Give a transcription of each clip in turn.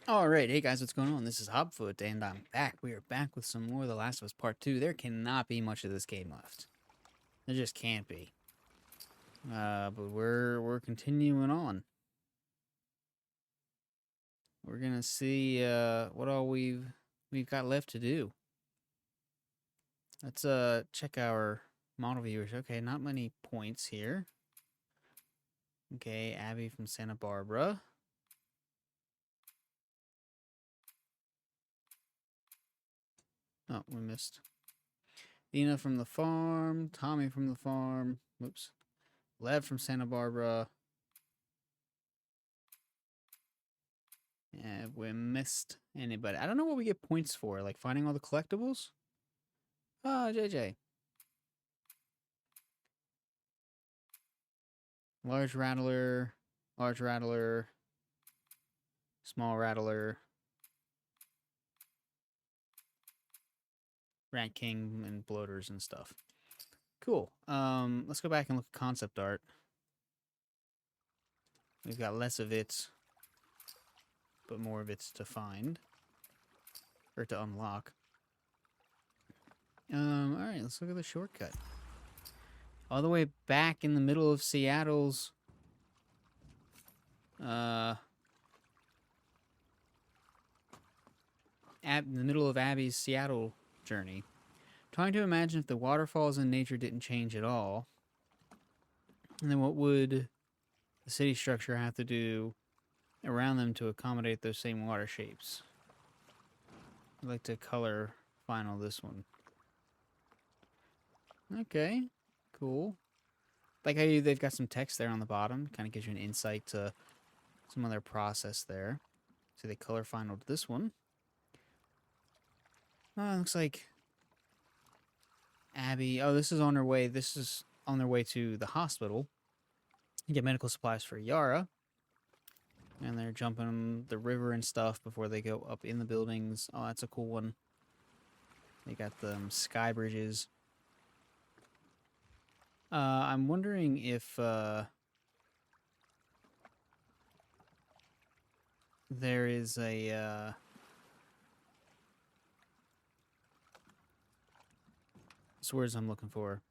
Alright, hey guys, what's going on? This is HobFoote, and I'm back. We are back with some more of The Last of Us Part 2. There cannot be much of this game left. There just can't be. But we're continuing on. We're gonna see what all we've got left to do. Let's check our model viewers. Okay, not many points here. Okay, Abby from Santa Barbara. Oh, we missed. Dina from the farm, Tommy from the farm. Whoops. Lev from Santa Barbara. Yeah, we missed anybody. I don't know what we get points for, like finding all the collectibles. Ah, JJ. Large rattler, small rattler, rat king, and bloaters and stuff. Cool. Let's go back and look at concept art. We've got less of it, but more of it to find or to unlock. All right, let's look at the shortcut. All the way back in the middle of Seattle's in the middle of Abby's Seattle journey. Trying to imagine if the waterfalls in nature didn't change at all, and then what would the city structure have to do around them to accommodate those same water shapes? I'd like to color final this one. Okay, cool. Like how they've got some text there on the bottom, kind of gives you an insight to some of their process there. So they color finaled this one. Looks like Abby. Oh, this is on her way. This is on their way to the hospital. You get medical supplies for Yara. And they're jumping the river and stuff before they go up in the buildings. Oh, that's a cool one. They got the sky bridges. I'm wondering if there is a what's the words I'm looking for?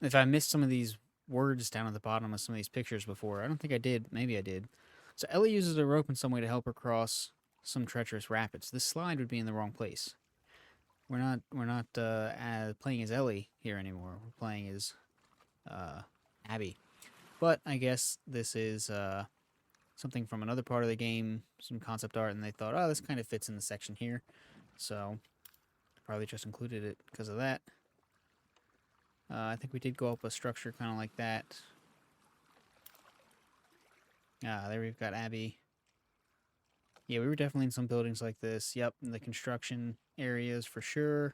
If I missed some of these words down at the bottom of some of these pictures before. I don't think I did. Maybe I did. So Ellie uses a rope in some way to help her cross some treacherous rapids. This slide would be in the wrong place. We're not playing as Ellie here anymore. We're playing as Abby. But I guess this is something from another part of the game, some concept art, and they thought, oh, this kind of fits in the section here. So probably just included it because of that. I think we did go up a structure kind of like that. There we've got Abby. Yeah, we were definitely in some buildings like this. Yep, in the construction areas for sure.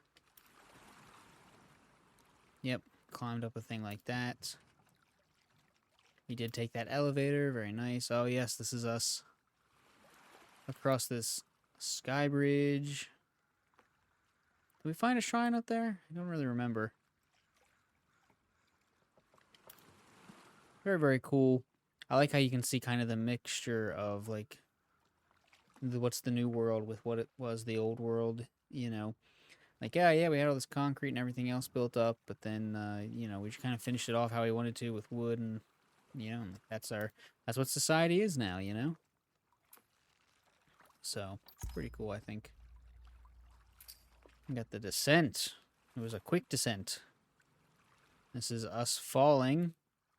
Yep, climbed up a thing like that. We did take that elevator. Very nice. Oh, yes, this is us. Across this sky bridge. Did we find a shrine up there? I don't really remember. Very, very cool. I like how you can see kind of the mixture of, like, what's the new world with what it was the old world, you know. Like, yeah, we had all this concrete and everything else built up, but then, you know, we just kind of finished it off how we wanted to with wood and, you know, that's what society is now, you know. So, pretty cool, I think. We got the descent. It was a quick descent. This is us falling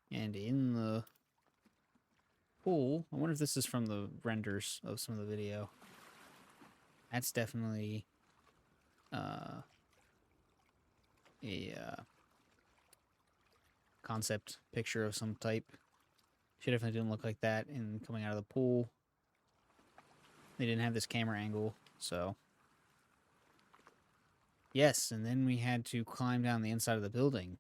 and in the pool. I wonder if this is from the renders of some of the video. That's definitely a concept picture of some type. She definitely didn't look like that in coming out of the pool. They didn't have this camera angle, so. Yes, and then we had to climb down the inside of the building.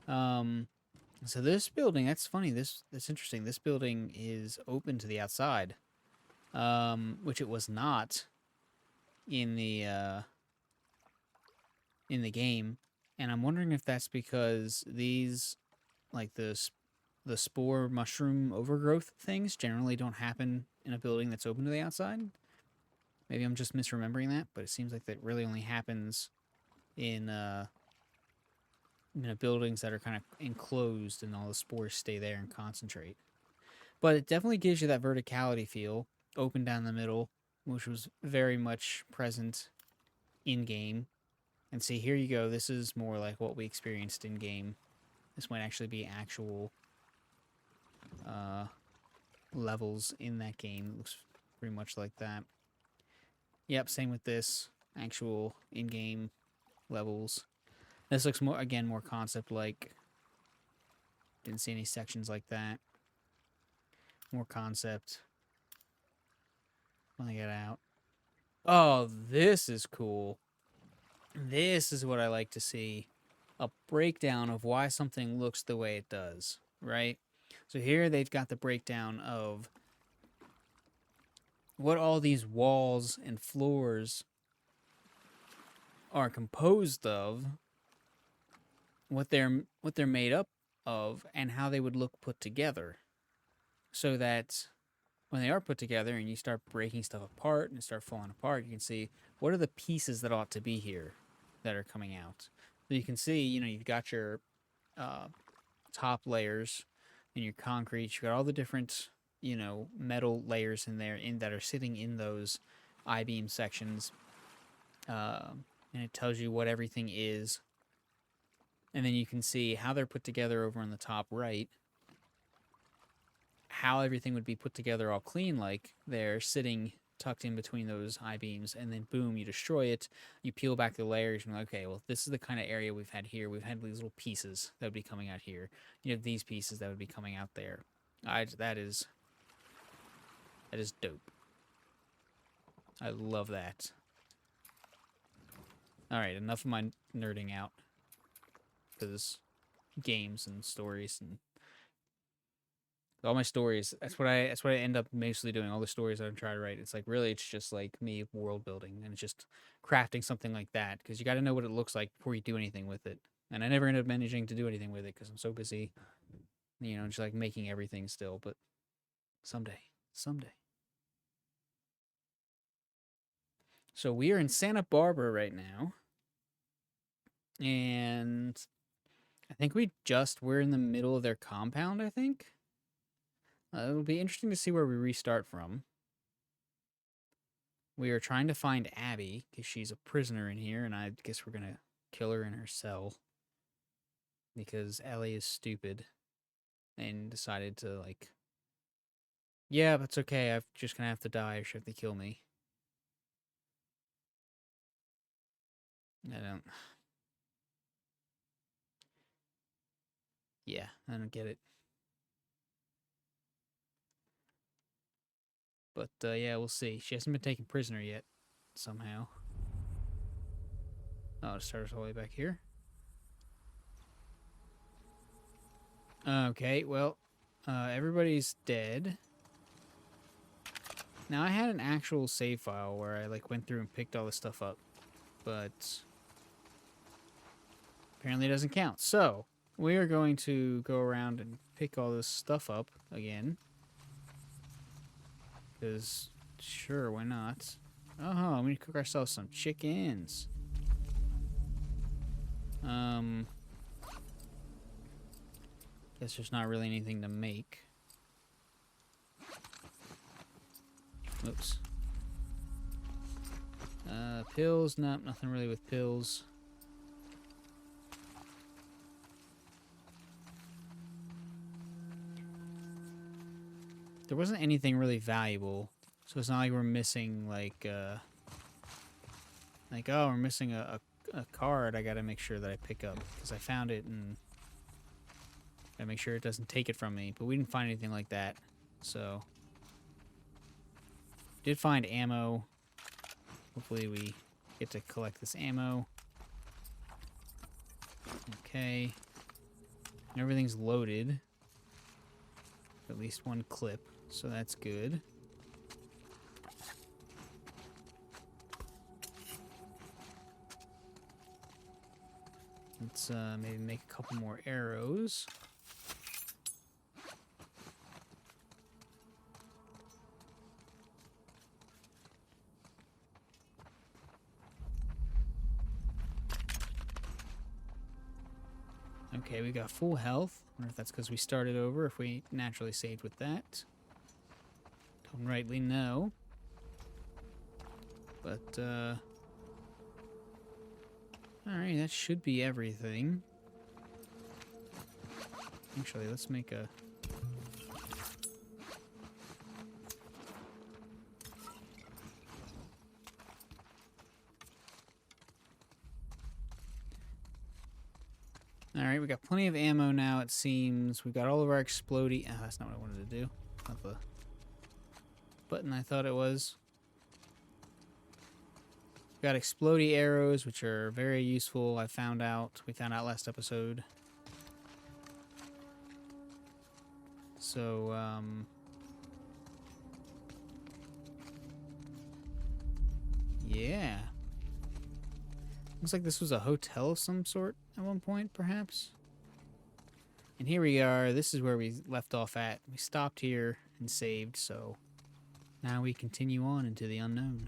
So this building, that's funny, that's interesting. This building is open to the outside, which it was not in the game. And I'm wondering if that's because these, like the the spore mushroom overgrowth things generally don't happen in a building that's open to the outside. Maybe I'm just misremembering that, but it seems like that really only happens in buildings that are kind of enclosed and all the spores stay there and concentrate. But it definitely gives you that verticality feel, open down the middle, which was very much present in game. And see, here you go. This is more like what we experienced in game. This might actually be actual levels in that game. It looks pretty much like that. Yep, same with this. Actual in-game levels. This looks more, again, more concept-like. Didn't see any sections like that. More concept. Let me get out. Oh, this is cool. This is what I like to see. A breakdown of why something looks the way it does, right? So here they've got the breakdown of what all these walls and floors are composed of, what they're made up of, and how they would look put together. So that when they are put together and you start breaking stuff apart and start falling apart, you can see what are the pieces that ought to be here that are coming out. So you can see, you've got your top layers and your concrete. You've got all the different, metal layers in there that are sitting in those I-beam sections. And it tells you what everything is. And then you can see how they're put together over on the top right. How everything would be put together all clean, like they're sitting tucked in between those I-beams, and then boom, you destroy it, you peel back the layers, and you're like, okay, well, this is the kind of area we've had here. We've had these little pieces that would be coming out here. You have these pieces that would be coming out there. That is dope. I love that. Alright, enough of my nerding out. Because games and stories and all my stories, that's what I end up mostly doing. All the stories that I'm trying to write, it's like really, it's just like me world building, and it's just crafting something like that because you got to know what it looks like before you do anything with it. And I never end up managing to do anything with it because I'm so busy, just like making everything still. But someday. So we are in Santa Barbara right now, and I think we're in the middle of their compound. I think. It'll be interesting to see where we restart from. We are trying to find Abby, because she's a prisoner in here, and I guess we're going to kill her in her cell. Because Ellie is stupid. And decided to, yeah, that's okay, I'm just going to have to die, or she have to kill me. Yeah, I don't get it. But, yeah, we'll see. She hasn't been taken prisoner yet, somehow. Oh, it starts all the way back here. Okay, well, everybody's dead. Now, I had an actual save file where I, went through and picked all this stuff up. But apparently it doesn't count. So, we are going to go around and pick all this stuff up again. Because, sure, why not? Oh, I'm going to cook ourselves some chickens. Guess there's not really anything to make. Oops. Pills? Nope, nothing really with pills. There wasn't anything really valuable, so it's not like we're missing, oh, we're missing a card I gotta make sure that I pick up, because I found it and gotta make sure it doesn't take it from me, but we didn't find anything like that, so. Did find ammo. Hopefully we get to collect this ammo. Okay. And everything's loaded. At least one clip, so that's good. Let's maybe make a couple more arrows. Okay, we got full health. I wonder if that's because we started over, if we naturally saved with that. Don't rightly know. But, alright, that should be everything. Actually, let's make a... Alright, we got plenty of ammo now, it seems. We've got all of our explodey... Oh, that's not what I wanted to do. Not the button I thought it was. We got explodey arrows, which are very useful, we found out last episode. So, yeah. Looks like this was a hotel of some sort at one point, perhaps. And here we are. This is where we left off at. We stopped here and saved, so now we continue on into the unknown.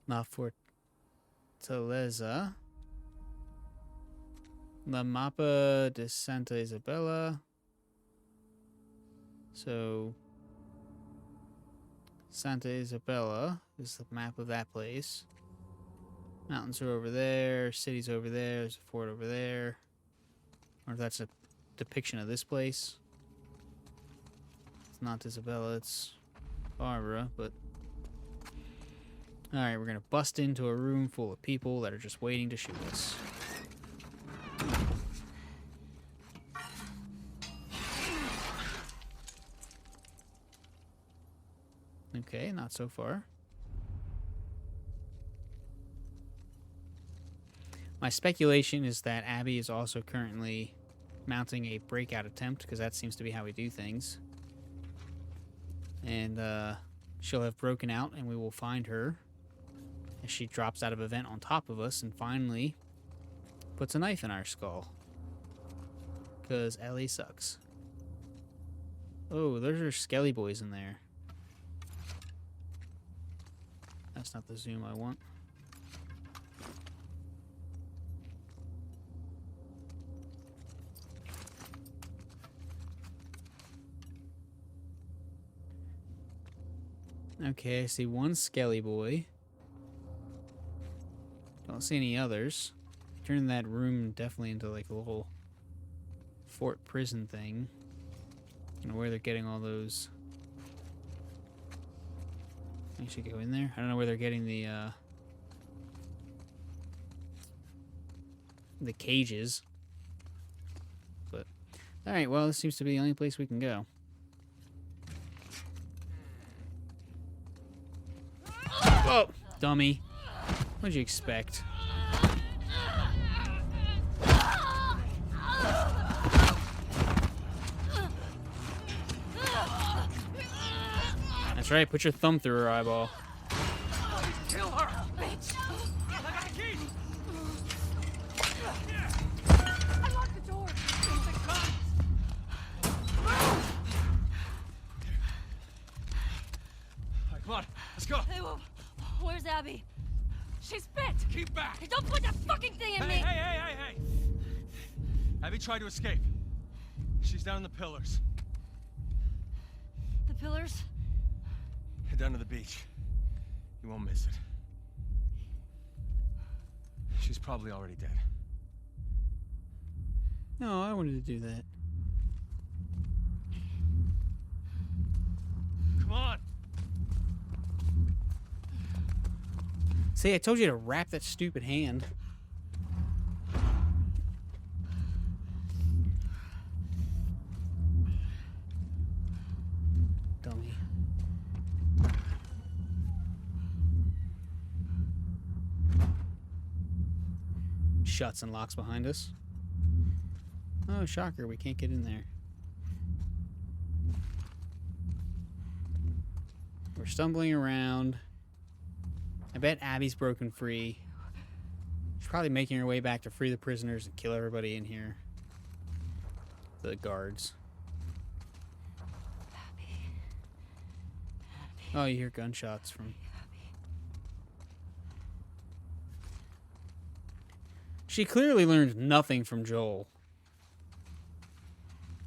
La Fortaleza. La Mapa de Santa Isabella. So, Santa Isabella is the map of that place. Mountains are over there, city's over there, there's a fort over there. Or if that's a depiction of this place. It's not Isabella, it's Barbara, but... Alright, we're gonna bust into a room full of people that are just waiting to shoot us. Okay, not so far. My speculation is that Abby is also currently mounting a breakout attempt, because that seems to be how we do things. And she'll have broken out, and we will find her as she drops out of a vent on top of us and finally puts a knife in our skull. Because Ellie sucks. Oh, those are skelly boys in there. That's not the zoom I want. Okay, I see one skelly boy. Don't see any others. Turned that room definitely into like a little fort prison thing. I don't know where they're getting all those. I should go in there. I don't know where they're getting the cages. But alright, well, this seems to be the only place we can go. Whoa, dummy. What'd you expect? That's right, put your thumb through her eyeball. Kill her, bitch! I got the key! I locked the door. Alright, come on, let's go. Hey, where's Abby? She's bit. Keep back. Hey, don't put that fucking thing in me! Hey! Abby tried to escape. She's down in the pillars. The pillars? Head down to the beach. You won't miss it. She's probably already dead. No, I wanted to do that. Come on. See, I told you to wrap that stupid hand. Dummy. Shuts and locks behind us. Oh, shocker, we can't get in there. We're stumbling around. I bet Abby's broken free. She's probably making her way back to free the prisoners and kill everybody in here. The guards. Oh, you hear gunshots from... She clearly learned nothing from Joel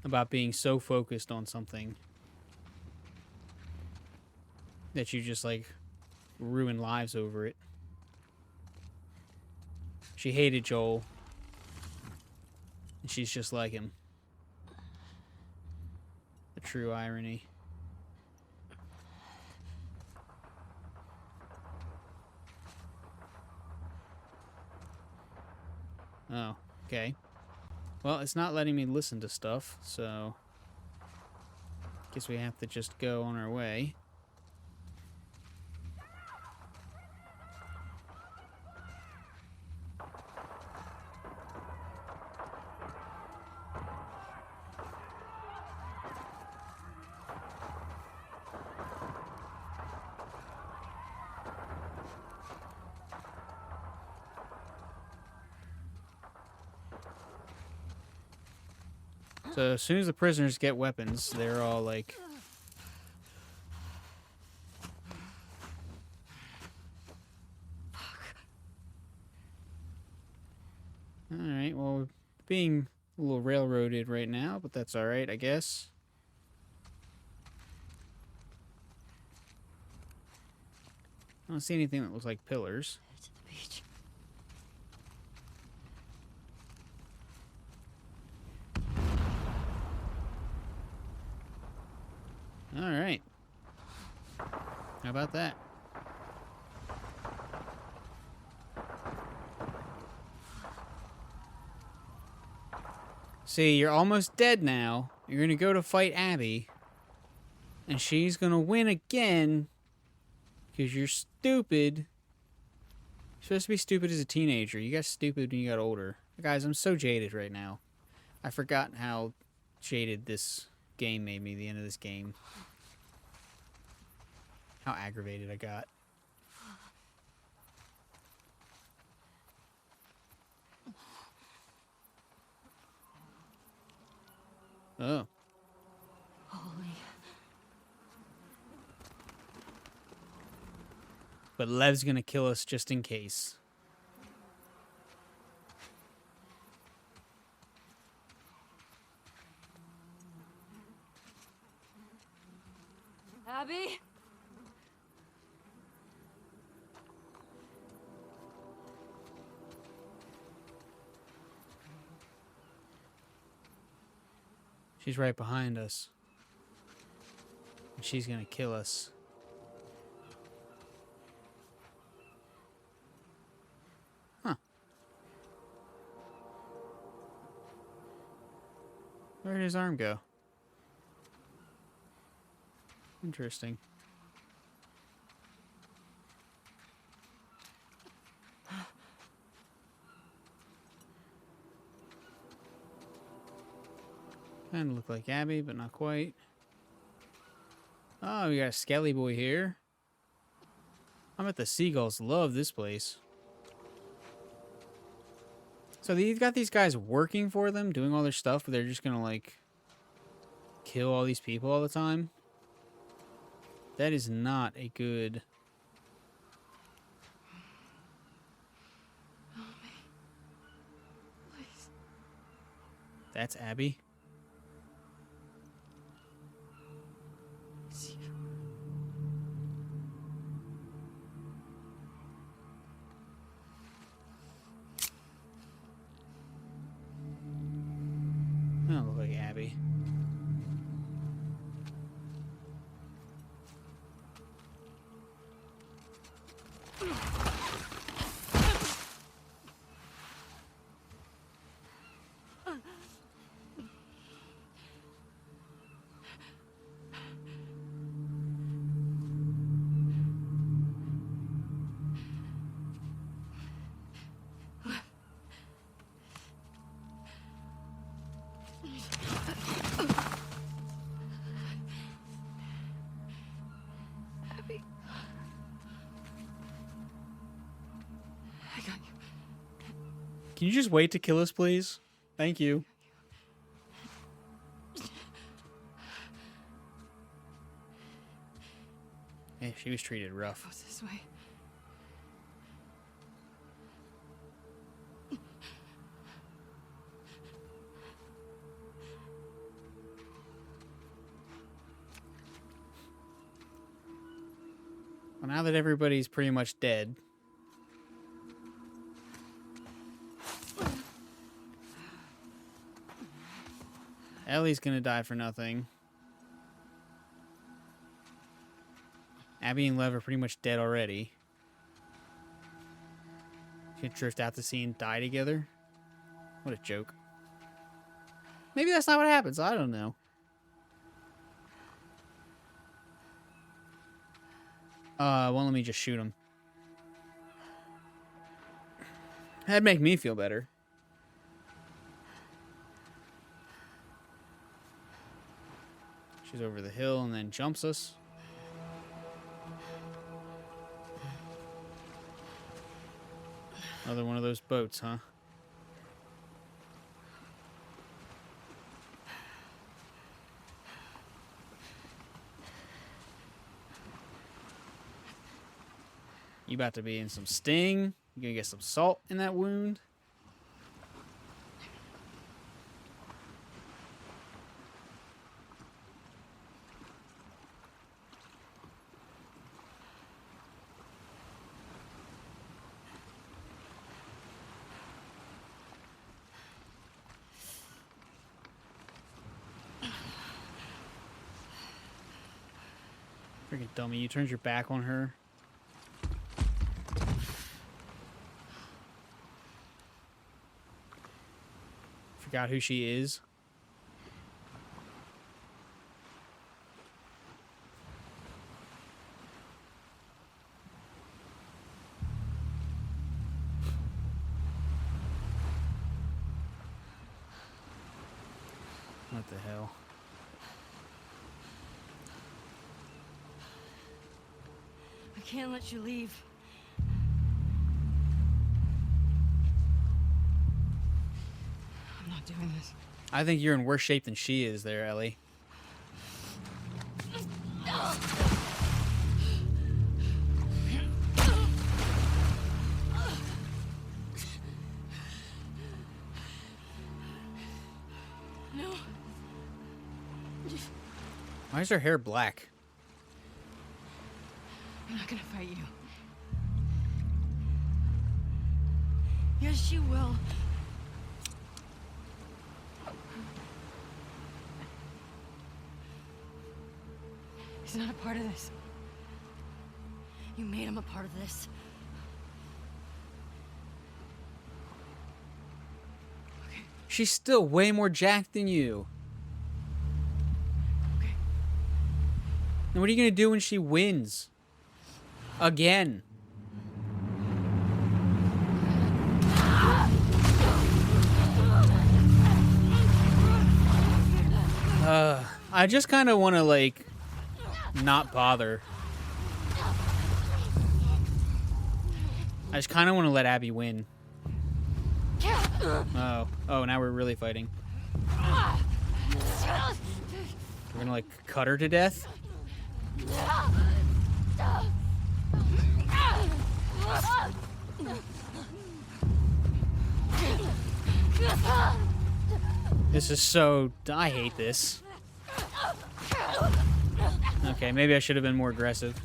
about being so focused on something that you just, like, ruin lives over it. She hated Joel. And she's just like him. The true irony. Oh, okay. Well, it's not letting me listen to stuff, so... guess we have to just go on our way. So as soon as the prisoners get weapons, they're all like... Alright, well, we're being a little railroaded right now, but that's alright, I guess. I don't see anything that looks like pillars. Headed to the beach. Alright. How about that? See, you're almost dead now. You're gonna go to fight Abby. And she's gonna win again. Because you're stupid. You're supposed to be stupid as a teenager. You got stupid when you got older. Guys, I'm so jaded right now. I forgot how jaded this game made me, the end of this game. How aggravated I got. Oh. Holy. But Lev's gonna kill us just in case. Abby? She's right behind us. And she's gonna kill us. Huh. Where did his arm go? Interesting. Kind of look like Abby, but not quite. Oh, we got a Skelly boy here. I bet the seagulls love this place. So they've got these guys working for them, doing all their stuff, but they're just gonna, like, kill all these people all the time? That is not a good... Please. That's Abby? It's you. That don't look like Abby. Abby. I got you. Can you just wait to kill us, please? Thank you. Yeah, She was treated rough. Goes this way. Well, now that everybody's pretty much dead. Ellie's gonna die for nothing. Abby and Lev are pretty much dead already. Should drift out to sea and die together. What a joke. Maybe that's not what happens. I don't know. Well, let me just shoot him. That'd make me feel better. She's over the hill and then jumps us. Another one of those boats, huh? You about to be in some sting. You gonna get some salt in that wound. Freaking dummy, you turned your back on her. Forgot who she is. What the hell? I can't let you leave. I'm not doing this. I think you're in worse shape than she is there, Ellie. No. Why is her hair black? I'm not gonna fight you. Yes, you will. He's not a part of this. You made him a part of this. Okay. She's still way more jacked than you. Okay. And what are you gonna do when she wins? Again. I just kind of want to, like, not bother. I just kind of want to let Abby win. Oh, now we're really fighting. We're gonna, like, cut her to death? This is so... I hate this. Okay, maybe I should have been more aggressive.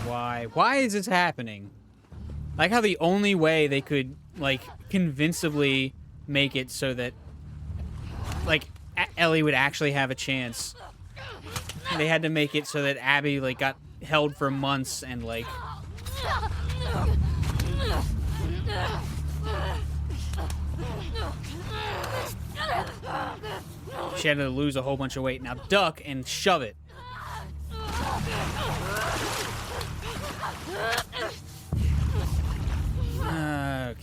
Why? Why is this happening? I like how the only way they could, like, convincingly make it so that, like, Ellie would actually have a chance. They had to make it so that Abby, like, got held for months and, like... She had to lose a whole bunch of weight. Now duck and shove it. Okay.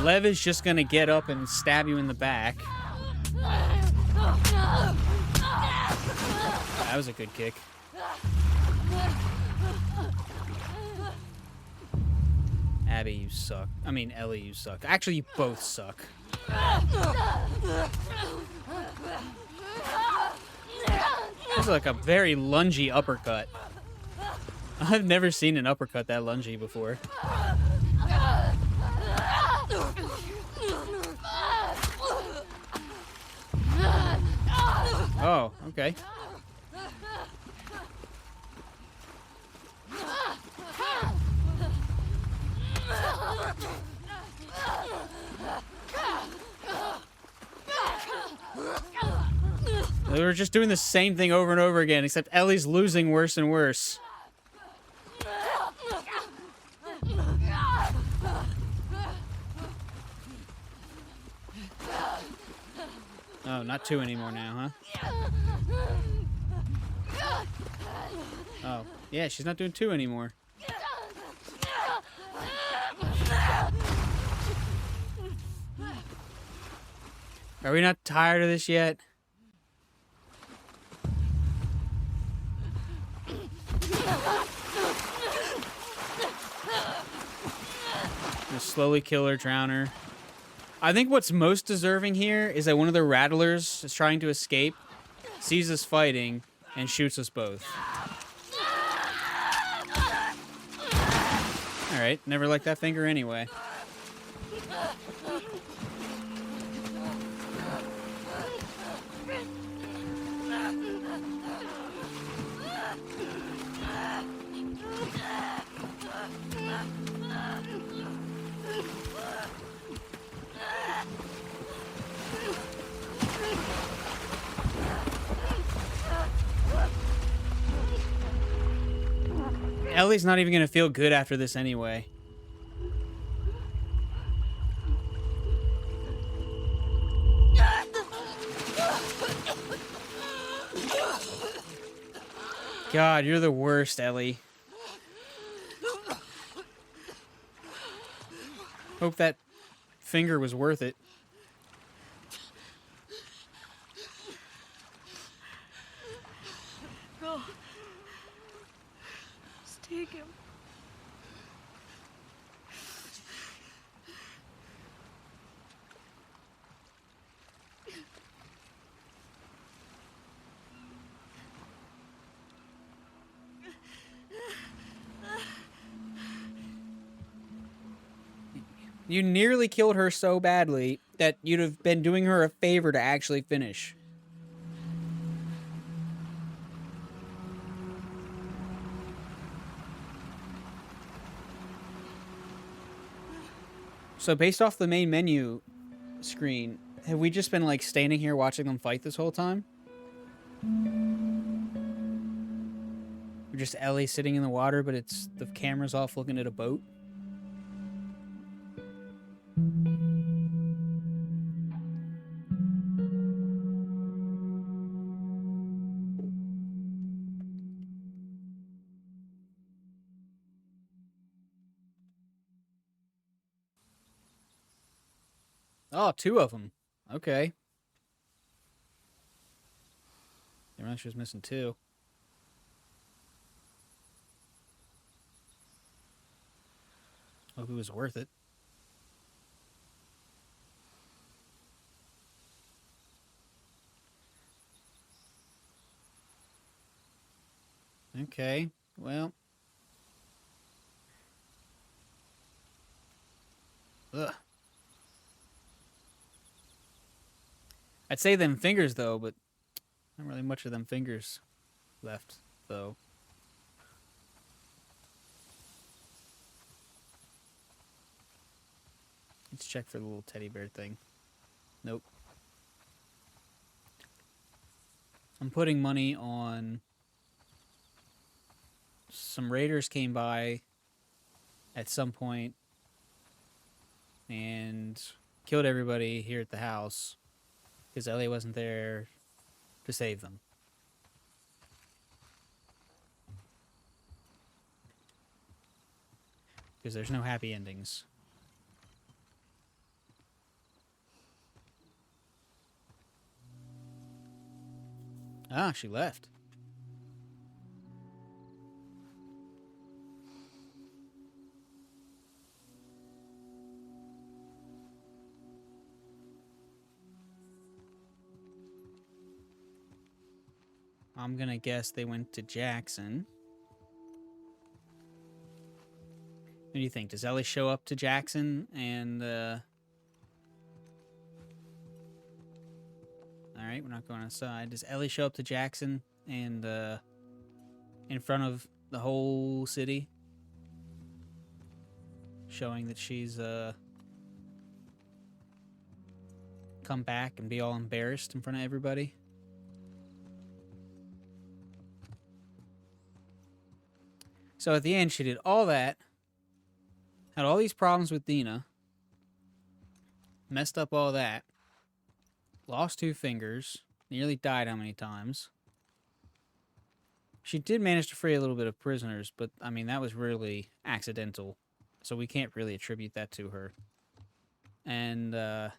Lev is just gonna get up and stab you in the back. That was a good kick. Abby, you suck. I mean, Ellie, you suck. Actually, you both suck. That's like a very lungy uppercut. I've never seen an uppercut that lungy before. Oh, okay. They were just doing the same thing over and over again, except Ellie's losing worse and worse. Oh, not 2 anymore now, huh? Oh, yeah, she's not doing 2 anymore. Are we not tired of this yet? Just slowly kill her, drown her. I think what's most deserving here is that one of the rattlers is trying to escape, sees us fighting, and shoots us both. Alright, never liked that finger anyway. Ellie's not even gonna feel good after this anyway. God, you're the worst, Ellie. Hope that finger was worth it. Go. Just take him. You nearly killed her so badly that you'd have been doing her a favor to actually finish. So based off the main menu screen, have we just been like standing here watching them fight this whole time? Or just Ellie sitting in the water, but it's the camera's off looking at a boat? Oh, 2 of them. Okay. Didn't realize she was missing 2. Hope it was worth it. Okay, well. Ugh. I'd say them fingers, though, but not really much of them fingers left, though. Let's check for the little teddy bear thing. Nope. I'm putting money on... Some raiders came by at some point and killed everybody here at the house because Ellie wasn't there to save them. Because there's no happy endings. Ah, she left. I'm gonna guess they went to Jackson. What do you think? Does Ellie show up to Jackson and, Alright, we're not going outside. Does Ellie show up to Jackson and, in front of the whole city? Showing that she's, come back and be all embarrassed in front of everybody? So at the end, she did all that, had all these problems with Dina, messed up all that, lost 2 fingers, nearly died how many times? She did manage to free a little bit of prisoners, but, I mean, that was really accidental, so we can't really attribute that to her. And, alright,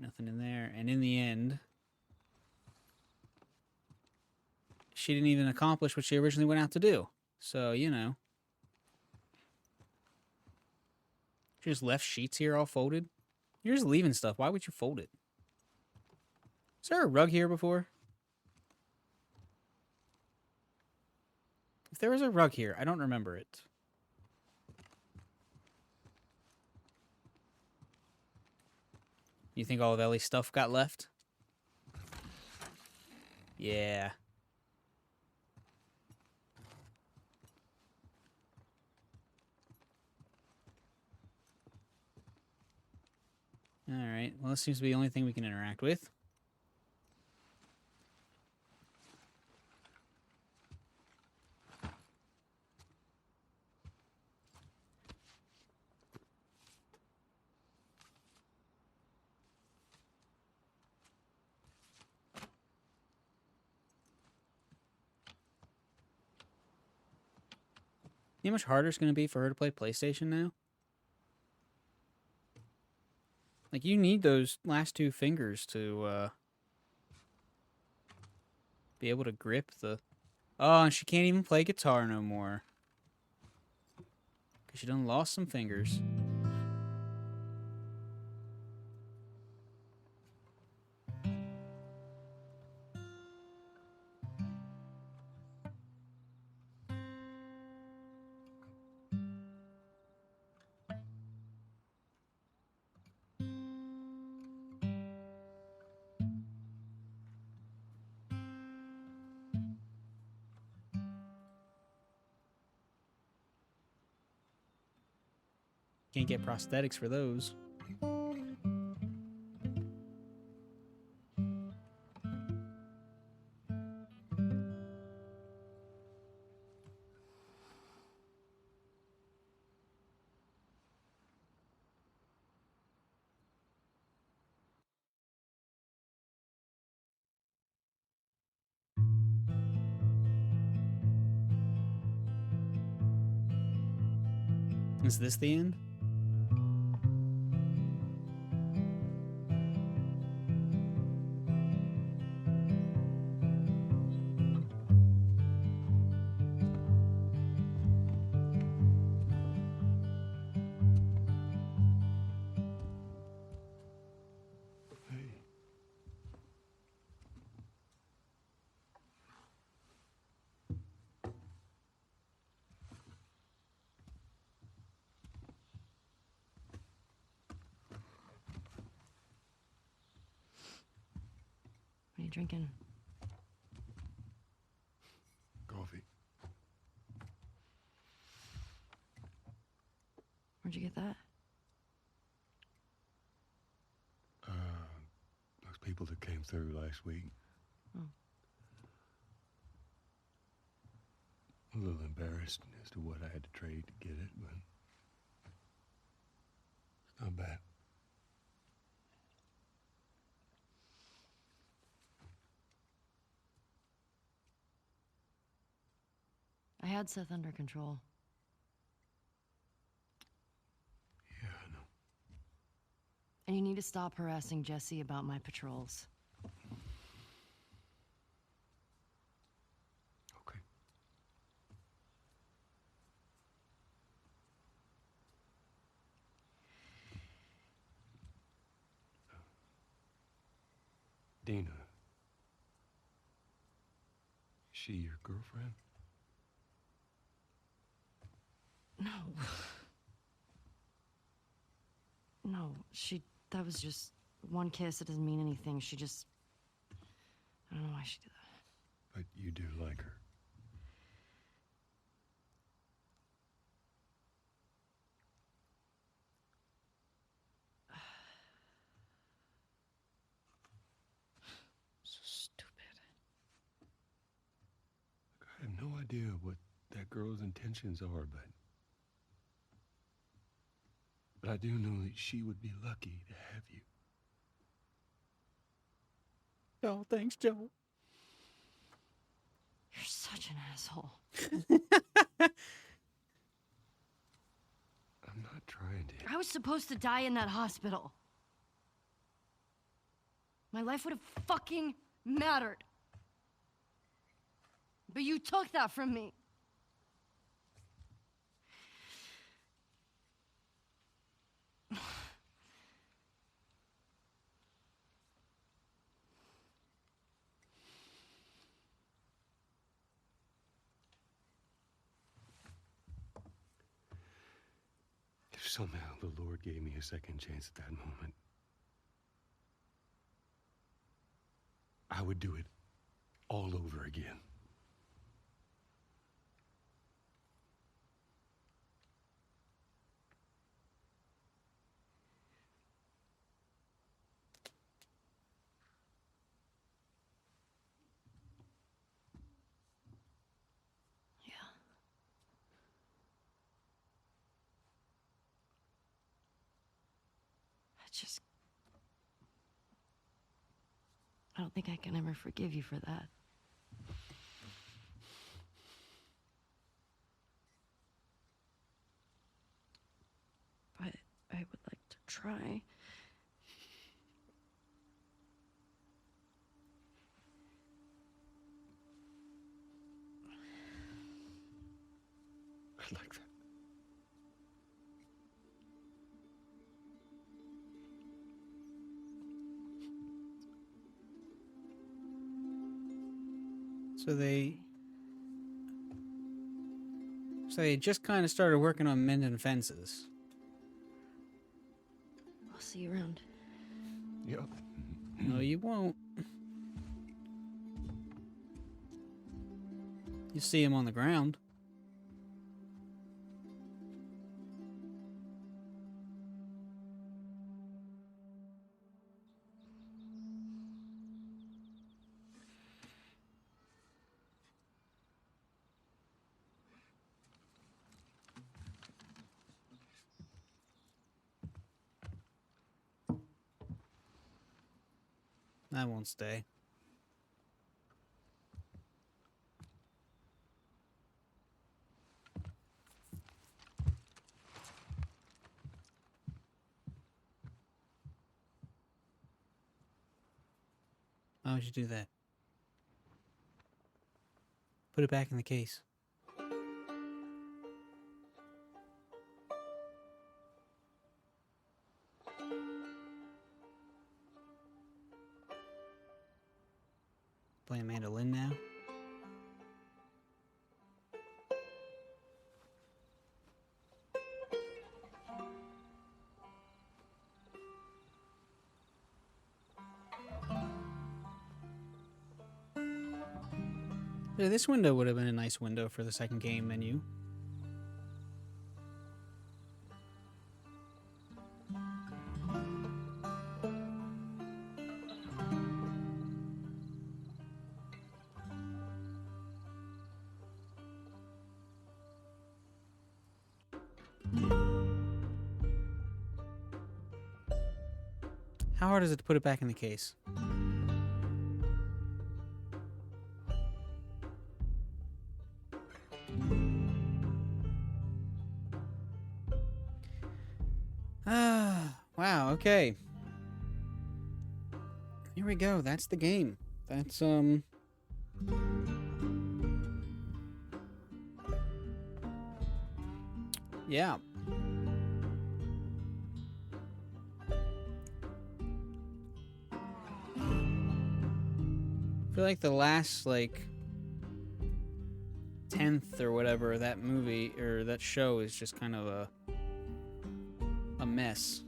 nothing in there. And in the end, she didn't even accomplish what she originally went out to do. So, you know. She just left sheets here all folded. You're just leaving stuff. Why would you fold it? Is there a rug here before? If there was a rug here, I don't remember it. You think all of Ellie's stuff got left? Yeah. Alright, well, this seems to be the only thing we can interact with. You know how much harder it's going to be for her to play PlayStation now? Like, you need those last 2 fingers to, be able to grip the... Oh, and she can't even play guitar no more. Because she done lost some fingers. Can't get prosthetics for those. Is this the end? What are you drinking? Coffee. Where'd you get that? Those people that came through last week. Oh. A little embarrassed as to what I had to trade to get it, but it's not bad. I had Seth under control. Yeah, I know. And you need to stop harassing Jesse about my patrols. Okay. Dina. Is she your girlfriend? No. No, that was just one kiss. It doesn't mean anything. She just, I don't know why she did that. But you do like her. So stupid. I have no idea what that girl's intentions are, but I do know that she would be lucky to have you. Oh, thanks, Joel. You're such an asshole. I'm not trying to. I was supposed to die in that hospital. My life would have fucking mattered. But you took that from me. If somehow the Lord gave me a second chance at that moment, I would do it all over again. Yeah. I don't think I can ever forgive you for that. But I would like to try. I like that. So they just kind of started working on mending fences. I'll see you around. Yep. No, you won't. You see him on the ground. I won't stay. Why would you do that? Put it back in the case. Playing mandolin now? Yeah, this window would have been a nice window for the second game menu. How hard is it to put it back in the case? Wow, okay. Here we go. That's the game. That's, yeah. like the last, like, 10th or whatever of that movie, or that show is just kind of a mess.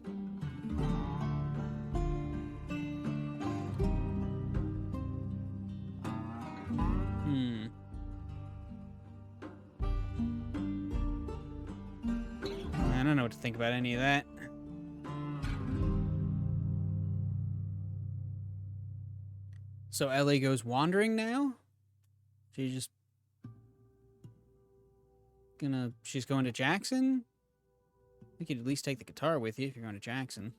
I don't know what to think about any of that. So Ellie goes wandering now? She's going to Jackson? You could at least take the guitar with you if you're going to Jackson.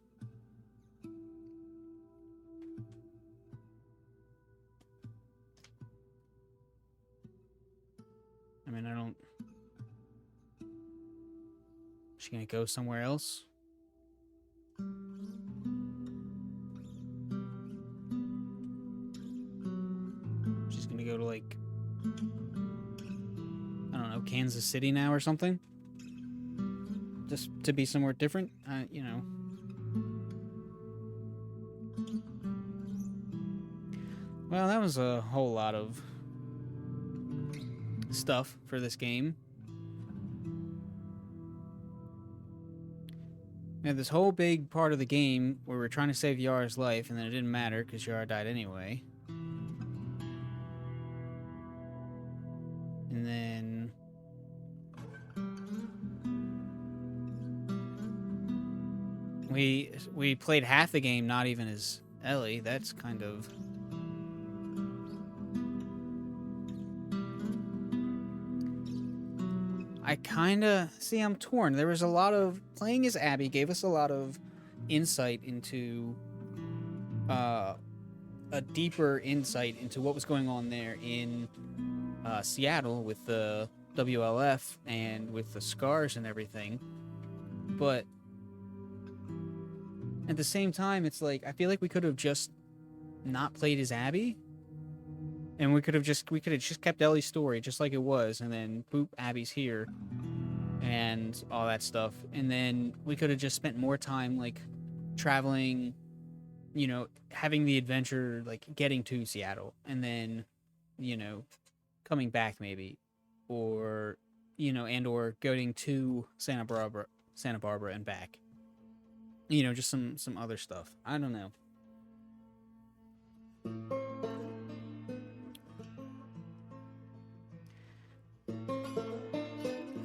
I mean, Is she gonna go somewhere else? She's gonna go to, like, I don't know, Kansas City now or something? Just to be somewhere different? You know. Well, that was a whole lot of stuff for this game. We had this whole big part of the game where we're trying to save Yara's life, and then it didn't matter because Yara died anyway. And then we played half the game not even as Ellie. That's kind of... I'm torn. There was a lot of... Playing as Abby gave us a lot of insight into... a deeper insight into what was going on there in Seattle with the WLF and with the scars and everything. But at the same time, it's like, I feel like we could have just not played as Abby. And we could have just kept Ellie's story just like it was, and then boop, Abby's here, and all that stuff. And then we could have just spent more time, like, traveling, you know, having the adventure, like, getting to Seattle, and then, you know, coming back maybe, or, you know, and or going to Santa Barbara and back. You know, just some other stuff. I don't know.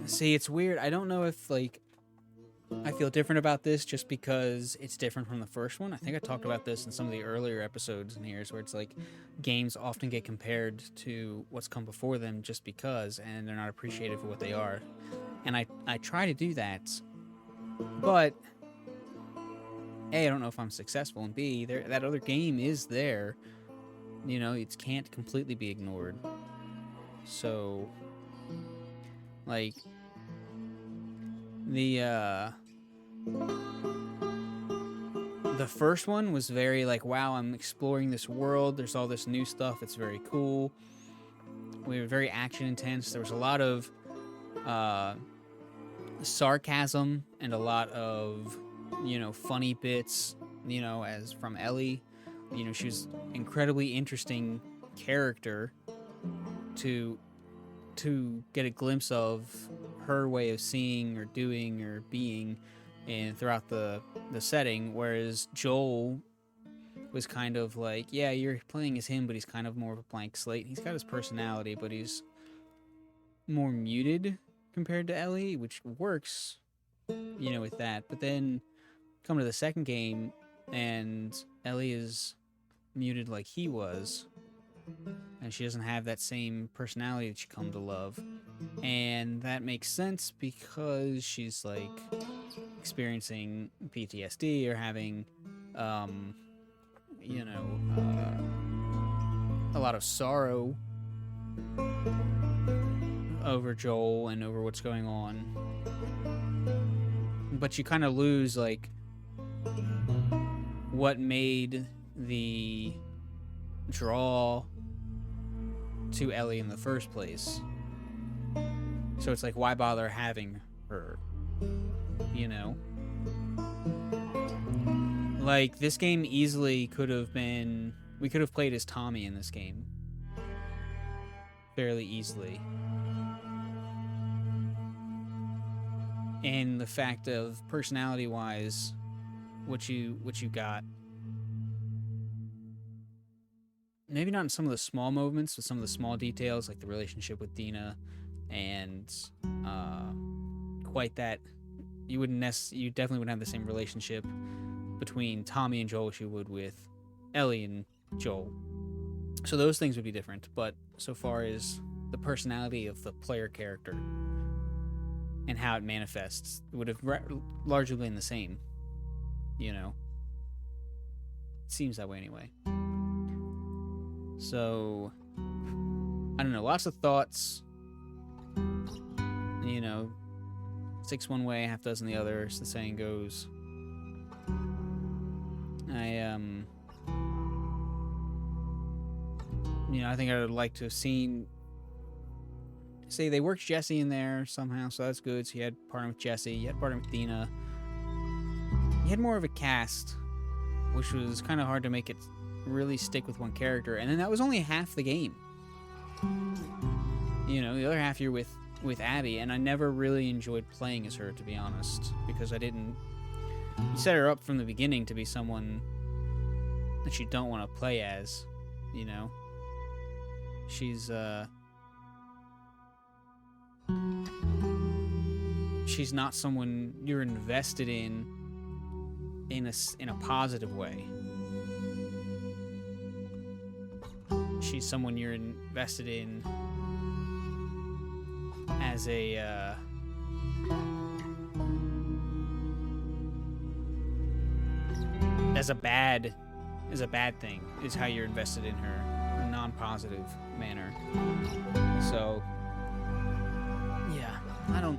See, it's weird. I don't know if, like, I feel different about this just because it's different from the first one. I think I talked about this in some of the earlier episodes in here, where it's like games often get compared to what's come before them just because, and they're not appreciated for what they are. And I try to do that, but A, I don't know if I'm successful, and B, that other game is there. You know, it can't completely be ignored. So, like, the first one was very like, wow, I'm exploring this world. There's all this new stuff. It's very cool. We were very action intense. There was a lot of sarcasm and a lot of, you know, funny bits, you know, as from Ellie. You know, she was incredibly interesting character to get a glimpse of her way of seeing or doing or being and throughout the setting, whereas Joel was kind of like, yeah, you're playing as him, but he's kind of more of a blank slate. He's got his personality, but he's more muted compared to Ellie, which works, you know, with that. But then come to the second game, and Ellie is muted like he was, and she doesn't have that same personality that you come to love. And that makes sense because she's, like, experiencing PTSD or having, you know, a lot of sorrow over Joel and over what's going on. But you kind of lose, like, what made the draw to Ellie in the first place. So it's like, why bother having her? You know? Like, this game easily could have been... We could have played as Tommy in this game. fairly easily. And the fact of personality-wise, what you got, maybe not in some of the small moments, but some of the small details, like the relationship with Dina, and quite that you definitely wouldn't have the same relationship between Tommy and Joel as you would with Ellie and Joel. So those things would be different, but so far as the personality of the player character and how it manifests, it would have largely been the same, you know? It seems that way anyway. So, I don't know, lots of thoughts, you know, 6 one way, half dozen the other, as the saying goes. I think I would like to have seen, say they worked Jesse in there somehow, so that's good. So you had partner with Jesse, you had partner with Dina. You had more of a cast, which was kind of hard to make it really stick with one character. And then that was only half the game. You know, the other half you're with Abby, and I never really enjoyed playing as her, to be honest, because I didn't. You set her up from the beginning to be someone that you don't want to play as, you know. She's not someone you're invested in a positive way. She's someone you're invested in as a bad thing, is how you're invested in her, in a non-positive manner. So yeah, I don't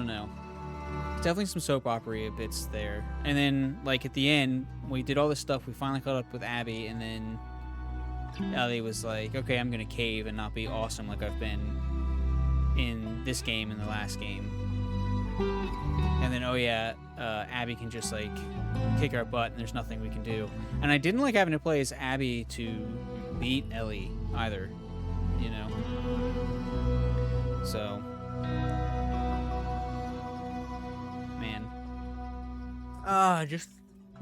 know. Definitely some soap opera bits there. And then, like, at the end, we did all this stuff, we finally caught up with Abby, and then Ellie was like, okay, I'm gonna cave and not be awesome like I've been in this game and the last game. And then, oh yeah, Abby can just, like, kick our butt and there's nothing we can do. And I didn't like having to play as Abby to beat Ellie either, you know? So, man. Just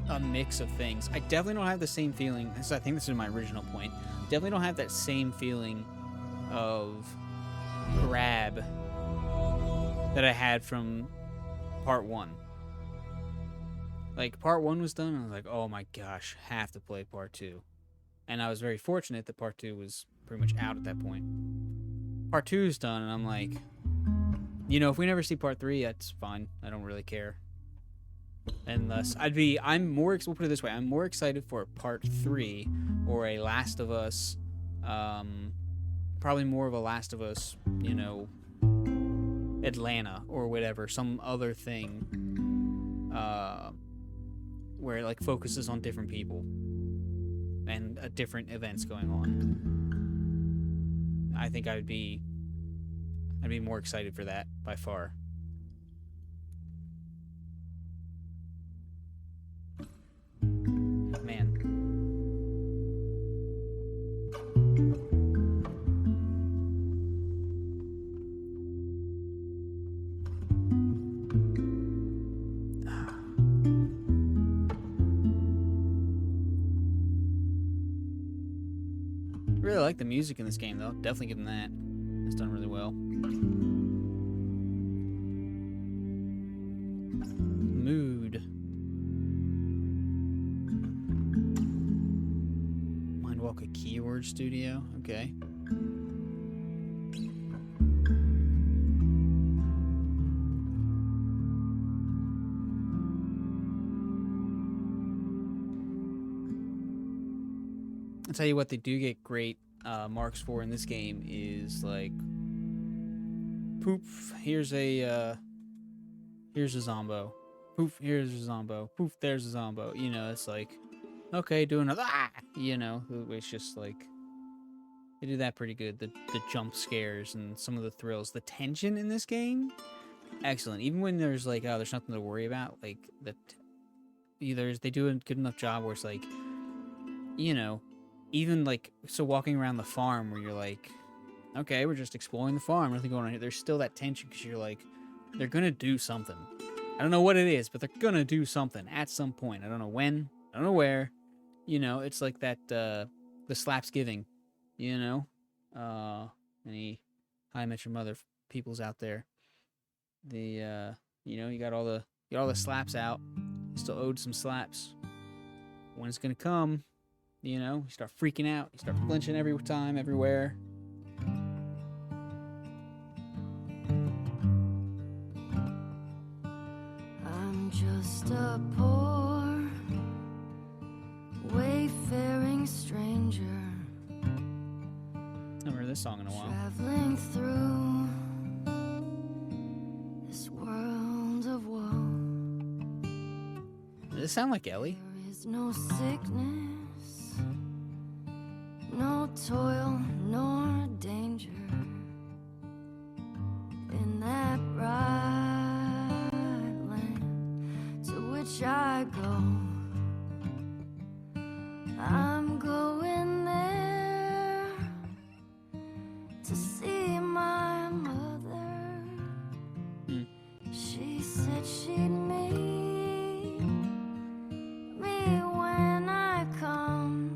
a mix of things. I definitely don't have the same feeling. I think this is my original point. Definitely don't have that same feeling of grab that I had from part 1. Like, part 1 was done, and I was like, oh my gosh, have to play part 2. And I was very fortunate that part 2 was pretty much out at that point. Part 2 is done, and I'm like, you know, if we never see part 3, that's fine. I don't really care. Unless we'll put it this way, I'm more excited for part 3 or a Last of Us, probably more of a Last of Us, you know, Atlanta or whatever, some other thing, where it, like, focuses on different people and different events going on. I think I'd be more excited for that by far. Man. I really like the music in this game, though. Definitely give them that. It's done really well. Mood. Mindwalk a keyword studio. Okay. I'll tell you what they do get great marks for in this game is, like, poof, here's a zombo. Poof, here's a zombo. Poof, there's a zombo. You know, it's like, okay, do another, you know, it's just like, they do that pretty good. The jump scares and some of the thrills. The tension in this game, excellent. Even when there's, like, oh, there's nothing to worry about, like, they do a good enough job where it's like, you know, even like, so walking around the farm where you're like, okay, we're just exploring the farm, nothing going on here. There's still that tension because you're like, they're gonna do something. I don't know what it is, but they're gonna do something at some point. I don't know when, I don't know where. You know, it's like that, the slaps giving, you know? Any How I Met Your Mother peoples out there. You know, you got all the slaps out. You still owed some slaps. When it's gonna come, you know, you start freaking out. You start flinching every time, everywhere. I'm just a poor, wayfaring stranger. I haven't heard this song in a while. Traveling through this world of woe. Does this sound like Ellie? There is no sickness, no toil, nor danger in that bright land to which I go. I'm going there to see my mother. She said she'd meet me when I come.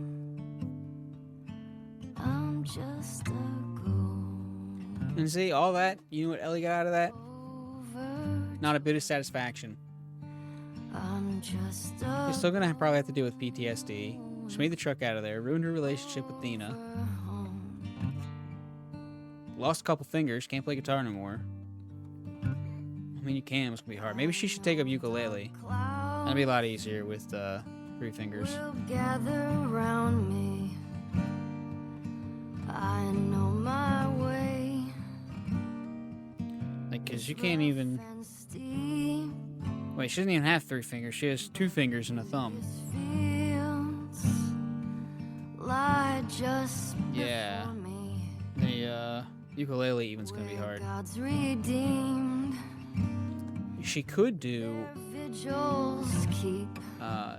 I'm just a ghost. And see, all that, you know what Ellie got out of that? Over. Not a bit of satisfaction. I'm just a You're still gonna probably have to deal with PTSD. She made the truck out of there, ruined her relationship with Dina, home. lost a couple fingers, can't play guitar anymore. I mean, you can, it's gonna be hard. Maybe she should take up ukulele. That'd be a lot easier with 3 fingers. Will gather around me. I know my way. Like, cause you can't even. Fenced deep Wait, she doesn't even have 3 fingers. She has 2 fingers and a thumb. fields lie just Yeah. before me. The ukulele even's gonna be Where hard. God's redeemed. She could do, Vigils keep.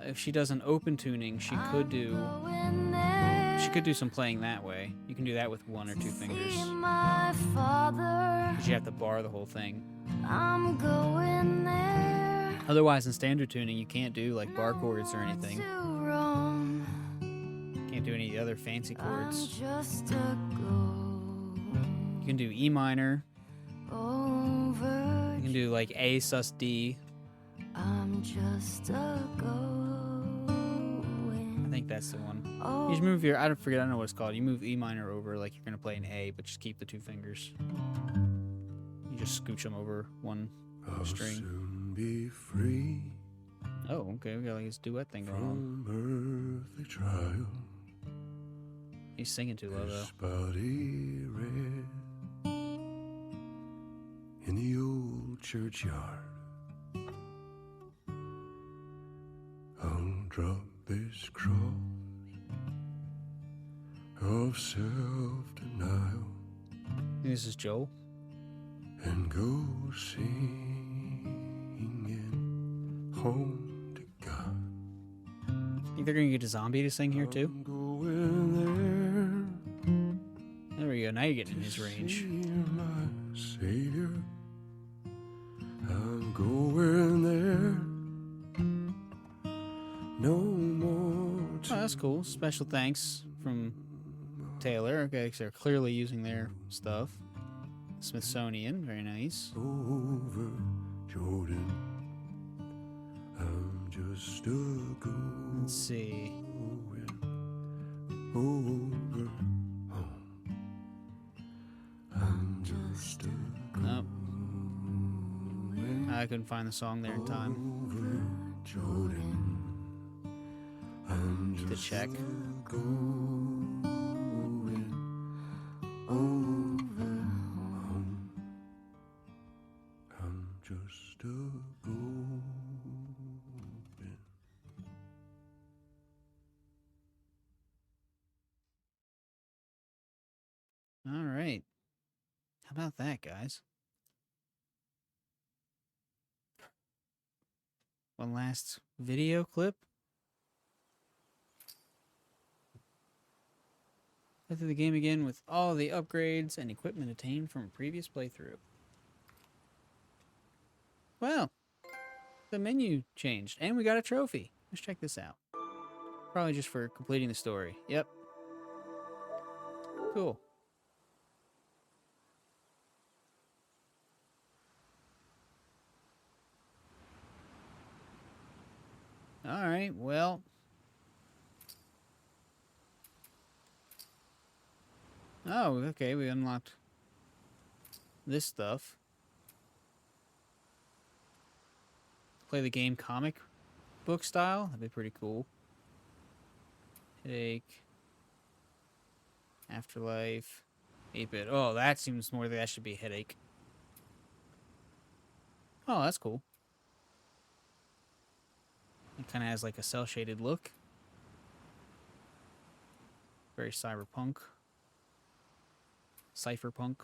if she does an open tuning, she could do. Going there She could do some playing that way. You can do that with 1 or 2 fingers. see my father. But you have to bar the whole thing. I'm going there. Otherwise, in standard tuning, you can't do like bar chords or Nowhere anything. to roam. Can't do any of the other fancy I'm chords. just a ghost. You can do E minor. Over. You can do like A sus D. I'm just a ghost. I think that's the one. You just move your, I don't forget, I don't know what it's called. You move E minor over like you're gonna play an A, but just keep the 2 fingers. You just scooch them over 1 I'll string. soon be free Oh, okay, we got like this duet thing going on. from earthly trial. He's singing too low This though. body red in the old churchyard. I'll drop this cross of self-denial This is Joel. and go singing home to God. Think they're gonna get a zombie to sing here too? I'm going There we go. Now you're getting in there his to range. see my Savior. I'm going there. No more. Oh, that's cool. Special thanks from Taylor. Okay, so they're clearly using their stuff. Smithsonian, very nice. Over Jordan. I'm just a going Let's see. over home. I'm just a Nope. I couldn't find the song there in time over Jordan. I'm to just check. going over home. I'm just a going. All right. How about that, guys? One last video clip. Play through the game again with all the upgrades and equipment attained from a previous playthrough. Well, the menu changed, and we got a trophy. Let's check this out. Probably just for completing the story. Yep. Cool. Alright, well. Oh, okay, we unlocked this stuff. Play the game comic book style. That'd be pretty cool. Headache. Afterlife. 8-bit. Oh, that seems more like that should be Headache. Oh, that's cool. It kind of has like a cel-shaded look. Very cyberpunk. Cypherpunk.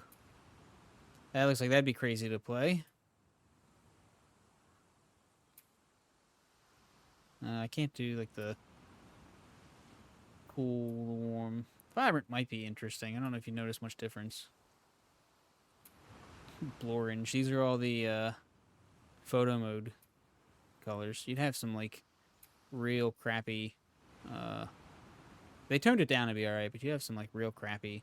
That looks like that'd be crazy to play. I can't do like the cool, warm. Vibrant might be interesting. I don't know if you notice much difference. Blorange. These are all the photo mode colors. You'd have some like real crappy. They toned it down to be alright, but you have some like real crappy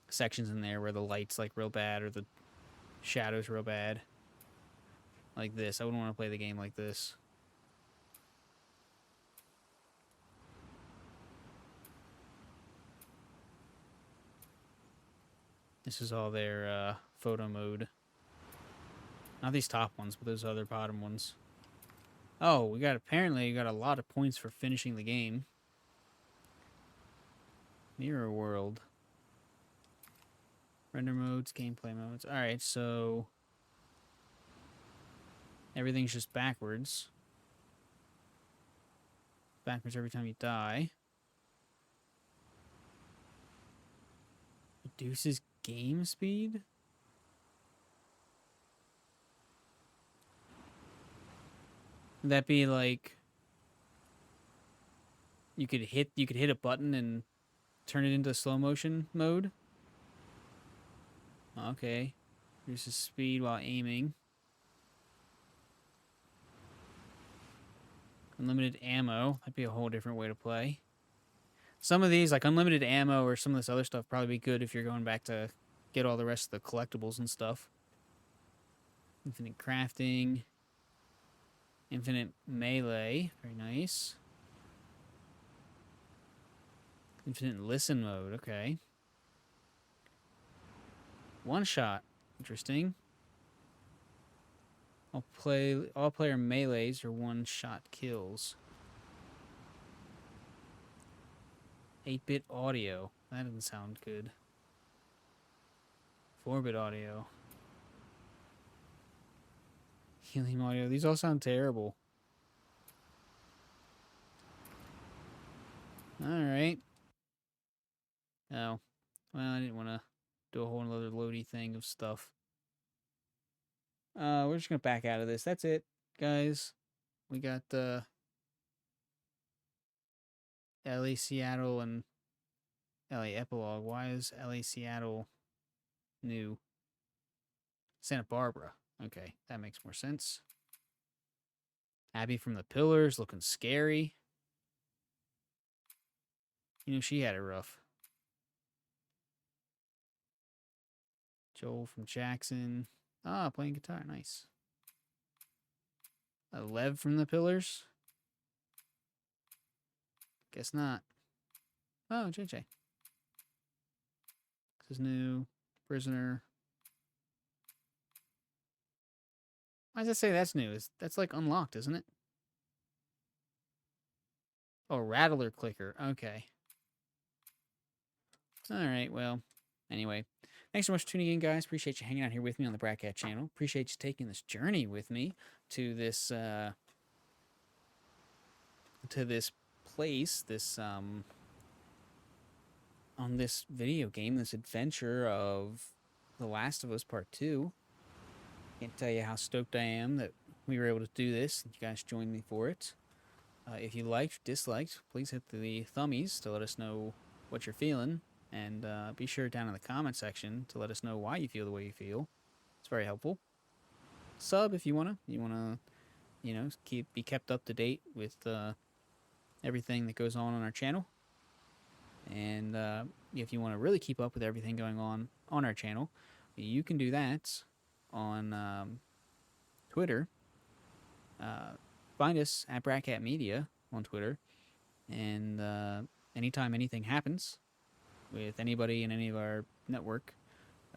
sections in there where the light's like real bad or the shadows real bad. Like this. I wouldn't want to play the game like this. This is all their photo mode. Not these top ones, but those other bottom ones. Oh, we got a lot of points for finishing the game. Mirror world. Render modes, gameplay modes. Alright, so everything's just backwards. Backwards every time you die. Reduces game speed? Would that be like you could hit a button and turn it into slow motion mode? Okay. Reduces speed while aiming. Unlimited ammo. That'd be a whole different way to play. Some of these, like unlimited ammo or some of this other stuff, probably be good if you're going back to get all the rest of the collectibles and stuff. Infinite crafting. Infinite melee. Very nice. Infinite listen mode. Okay. One shot. Interesting. All player melees are one shot kills. 8-bit audio. That doesn't sound good. 4-bit audio. Helium audio. These all sound terrible. Alright. Oh. Well, I didn't want to do a whole other loady thing of stuff. We're just going to back out of this. That's it, guys. We got LA, Seattle, and LA Epilogue. Why is LA, Seattle new? Santa Barbara. Okay, that makes more sense. Abby from the Pillars, looking scary. You know, she had it rough. Joel from Jackson. Ah, playing guitar. Nice. Lev from the Pillars? Guess not. Oh, JJ. This is new. Prisoner. Why does that say that's new? That's like unlocked, isn't it? Oh, Rattler Clicker. Okay. Alright, well. Anyway. Thanks so much for tuning in, guys. Appreciate you hanging out here with me on the Bratcat channel. Appreciate you taking this journey with me to this place, on this video game, this adventure of The Last of Us Part 2. Can't tell you how stoked I am that we were able to do this, and you guys joined me for it. If you liked, disliked, please hit the thummies to let us know what you're feeling, and be sure down in the comment section to let us know why you feel the way you feel. It's very helpful. Sub if you wanna. Be kept up to date with everything that goes on our channel. And if you want to really keep up with everything going on our channel, you can do that on Twitter. Find us at Bratcat Media on Twitter. And anytime anything happens with anybody in any of our network,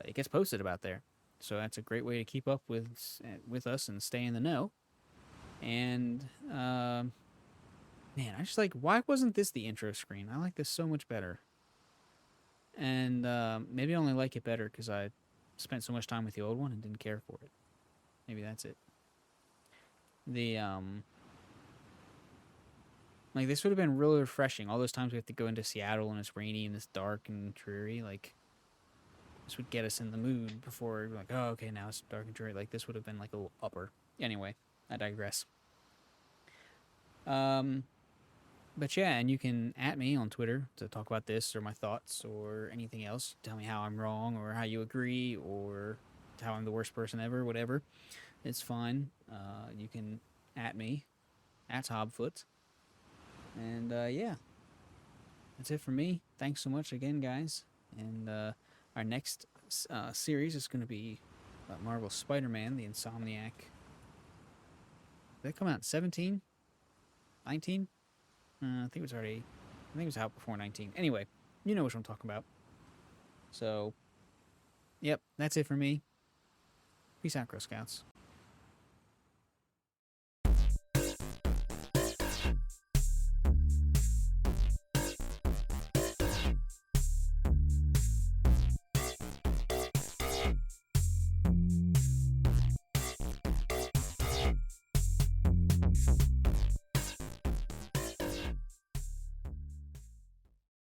it gets posted about there. So that's a great way to keep up with us and stay in the know. And man, I just like, why wasn't this the intro screen? I like this so much better. And maybe I only like it better because I spent so much time with the old one and didn't care for it. Maybe that's it. Like, this would have been really refreshing. All those times we have to go into Seattle and it's rainy and it's dark and dreary. Like, this would get us in the mood before we're like, oh, okay, now it's dark and dreary. Like, this would have been like a little upper. Anyway, I digress. But yeah, and you can @ me on Twitter to talk about this or my thoughts or anything else. Tell me how I'm wrong or how you agree or how I'm the worst person ever, whatever. It's fine. You can @ me, @HobFoote. And yeah, that's it for me. Thanks so much again, guys. And our next series is going to be Marvel Spider-Man, the Insomniac. Did that come out in 17? 19? I think it was out before 19. Anyway, you know which one I'm talking about. So, yep, that's it for me. Peace out, Girl Scouts.